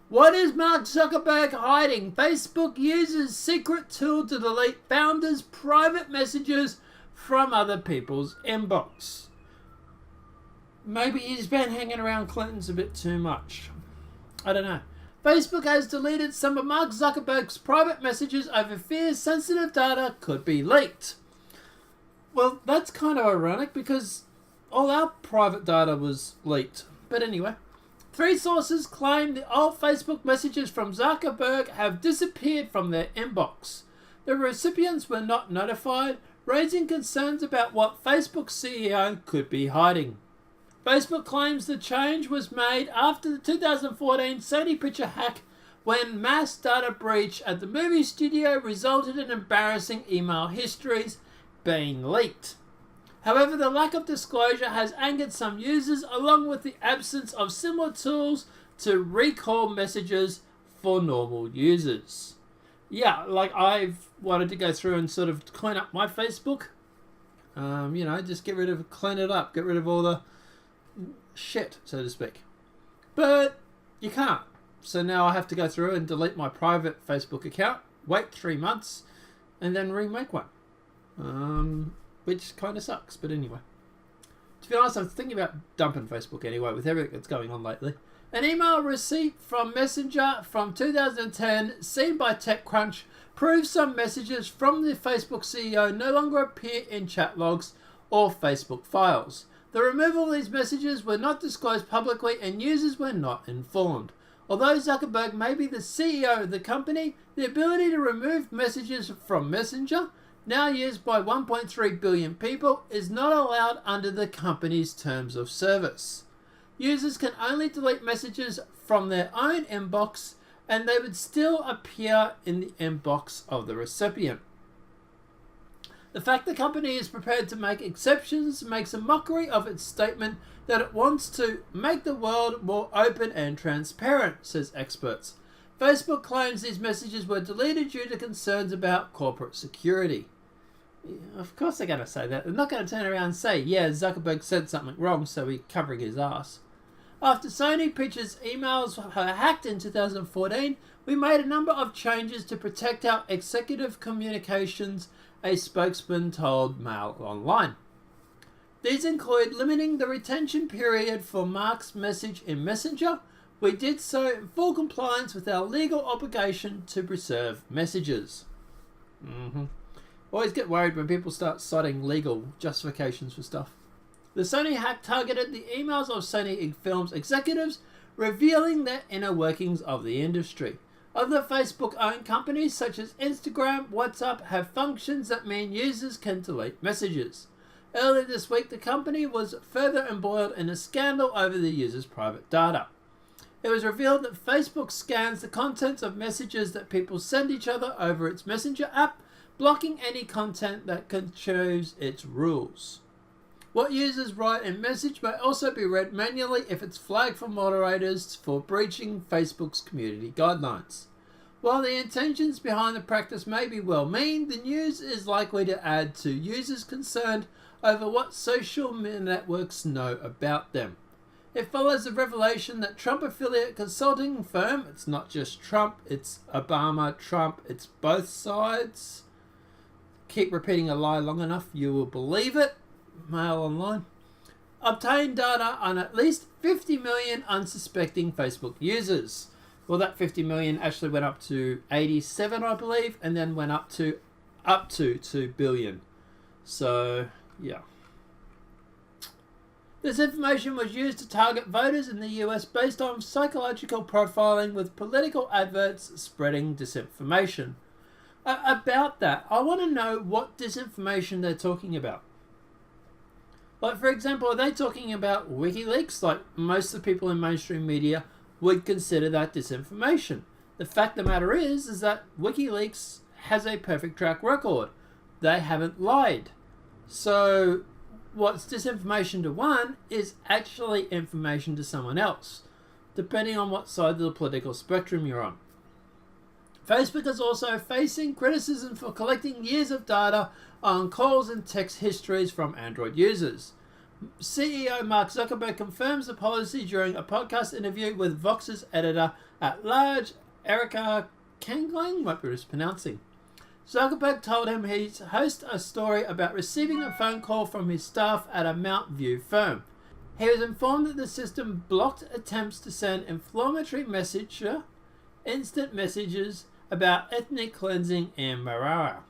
What is Mark Zuckerberg hiding? Facebook uses secret tool to delete founders' private messages from other people's inbox. Maybe he's been hanging around Clinton's a bit too much. I don't know. Facebook has deleted some of Mark Zuckerberg's private messages over fears sensitive data could be leaked. Well, that's kind of ironic because all our private data was leaked. But anyway, 3 sources claim the old Facebook messages from Zuckerberg have disappeared from their inbox. The recipients were not notified, raising concerns about what Facebook's CEO could be hiding. Facebook claims the change was made after the 2014 Sony Picture hack when mass data breach at the movie studio resulted in embarrassing email histories being leaked. However, the lack of disclosure has angered some users along with the absence of similar tools to recall messages for normal users. Yeah, like I've wanted to go through and sort of clean up my Facebook. Just clean it up, get rid of all the shit, so to speak. But you can't. So now I have to go through and delete my private Facebook account, wait 3 months, and then remake one. Which kind of sucks, but anyway. To be honest, I'm thinking about dumping Facebook anyway with everything that's going on lately. An email receipt from Messenger from 2010, seen by TechCrunch, proves some messages from the Facebook CEO no longer appear in chat logs or Facebook files. The removal of these messages were not disclosed publicly and users were not informed. Although Zuckerberg may be the CEO of the company, the ability to remove messages from Messenger, now used by 1.3 billion people, is not allowed under the company's terms of service. Users can only delete messages from their own inbox and they would still appear in the inbox of the recipient. The fact the company is prepared to make exceptions makes a mockery of its statement that it wants to make the world more open and transparent, says experts. Facebook claims these messages were deleted due to concerns about corporate security. Yeah, of course they're going to say that. They're not going to turn around and say, yeah, Zuckerberg said something wrong, so we're covering his ass. After Sony Pictures emails were hacked in 2014, we made a number of changes to protect our executive communications, a spokesman told Mail Online. These include limiting the retention period for Mark's message in Messenger. We did so in full compliance with our legal obligation to preserve messages. Always get worried when people start citing legal justifications for stuff. The Sony hack targeted the emails of Sony Films executives, revealing their inner workings of the industry. Other Facebook-owned companies such as Instagram, WhatsApp have functions that mean users can delete messages. Earlier this week, the company was further embroiled in a scandal over the users' private data. It was revealed that Facebook scans the contents of messages that people send each other over its Messenger app, blocking any content that can choose its rules. What users write in message may also be read manually if it's flagged for moderators for breaching Facebook's community guidelines. While the intentions behind the practice may be well-meaning, the news is likely to add to users concerned over what social networks know about them. It follows the revelation that Trump affiliate consulting firm, it's not just Trump, it's Obama, Trump, it's both sides. Keep repeating a lie long enough, you will believe it. Mail Online. Obtained data on at least 50 million unsuspecting Facebook users. Well, that 50 million actually went up to 87, I believe, and then went up to 2 billion. So, yeah. This information was used to target voters in the US based on psychological profiling with political adverts spreading disinformation. About that, I want to know what disinformation they're talking about. Like, for example, are they talking about WikiLeaks? Like, most of the people in mainstream media would consider that disinformation. The fact of the matter is that WikiLeaks has a perfect track record. They haven't lied. So, what's disinformation to one is actually information to someone else, depending on what side of the political spectrum you're on. Facebook is also facing criticism for collecting years of data on calls and text histories from Android users. CEO Mark Zuckerberg confirms the policy during a podcast interview with Vox's editor at large, Erica Kangling, might be mispronouncing. Zuckerberg told him he'd host a story about receiving a phone call from his staff at a Mount View firm. He was informed that the system blocked attempts to send inflammatory instant messages about ethnic cleansing in Marara.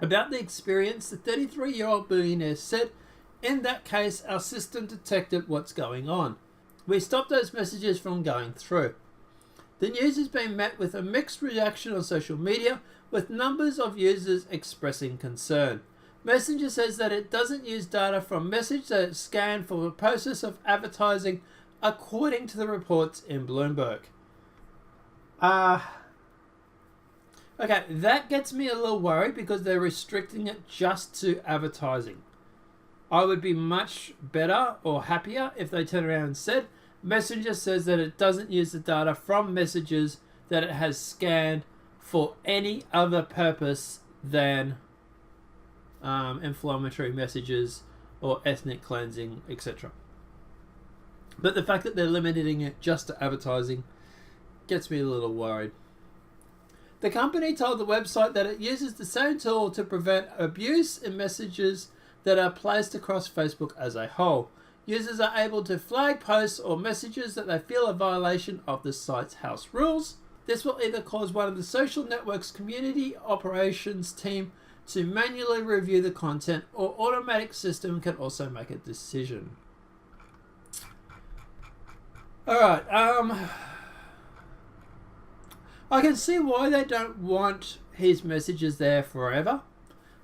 About the experience, the 33-year-old billionaire said, "In that case, our system detected what's going on. We stopped those messages from going through." The news has been met with a mixed reaction on social media, with numbers of users expressing concern. Messenger says that it doesn't use data from message that it's scanned for the process of advertising, according to the reports in Bloomberg. Okay, that gets me a little worried because they're restricting it just to advertising. I would be much better or happier if they turn around and said, Messenger says that it doesn't use the data from messages that it has scanned for any other purpose than inflammatory messages or ethnic cleansing, etc. But the fact that they're limiting it just to advertising gets me a little worried. The company told the website that it uses the same tool to prevent abuse in messages that are placed across Facebook as a whole. Users are able to flag posts or messages that they feel a violation of the site's house rules. This will either cause one of the social network's community operations team to manually review the content, or automatic system can also make a decision. Alright, I can see why they don't want his messages there forever.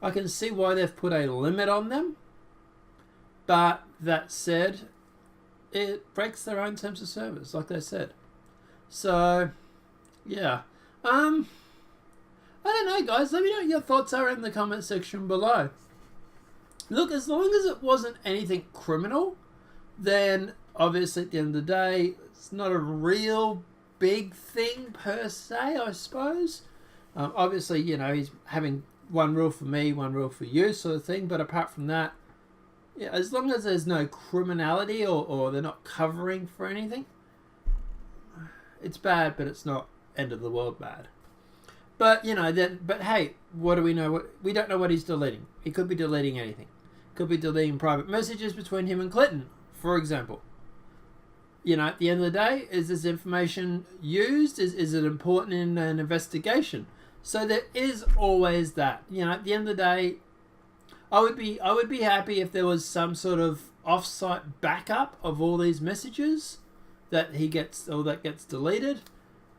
I can see why they've put a limit on them. But that said, it breaks their own terms of service, like they said. So, yeah. I don't know, guys. Let me know what your thoughts are in the comment section below. Look, as long as it wasn't anything criminal, then obviously at the end of the day, it's not a real big thing per se, I suppose. Obviously, you know, he's having one rule for me, one rule for you sort of thing. But apart from that, yeah, as long as there's no criminality or they're not covering for anything, it's bad, but it's not end of the world bad. But, you know, but hey, what do we know? We don't know what he's deleting. He could be deleting anything. Could be deleting private messages between him and Clinton, for example. You know, at the end of the day, is this information used? Is it important in an investigation? So there is always that. You know, at the end of the day, I would be happy if there was some sort of off-site backup of all these messages that he gets or that gets deleted.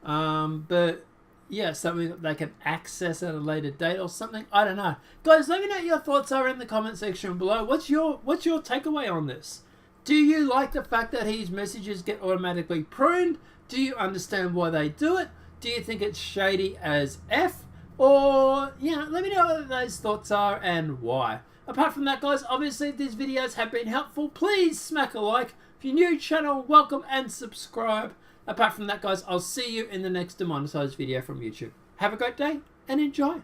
But yeah, something that they can access at a later date or something. I don't know. Guys, let me know what your thoughts are in the comment section below. What's your takeaway on this? Do you like the fact that his messages get automatically pruned? Do you understand why they do it? Do you think it's shady as F? Or, you know, let me know what those thoughts are and why. Apart from that, guys, obviously if these videos have been helpful, please smack a like. If you're new to the channel, welcome and subscribe. Apart from that, guys, I'll see you in the next demonetized video from YouTube. Have a great day and enjoy.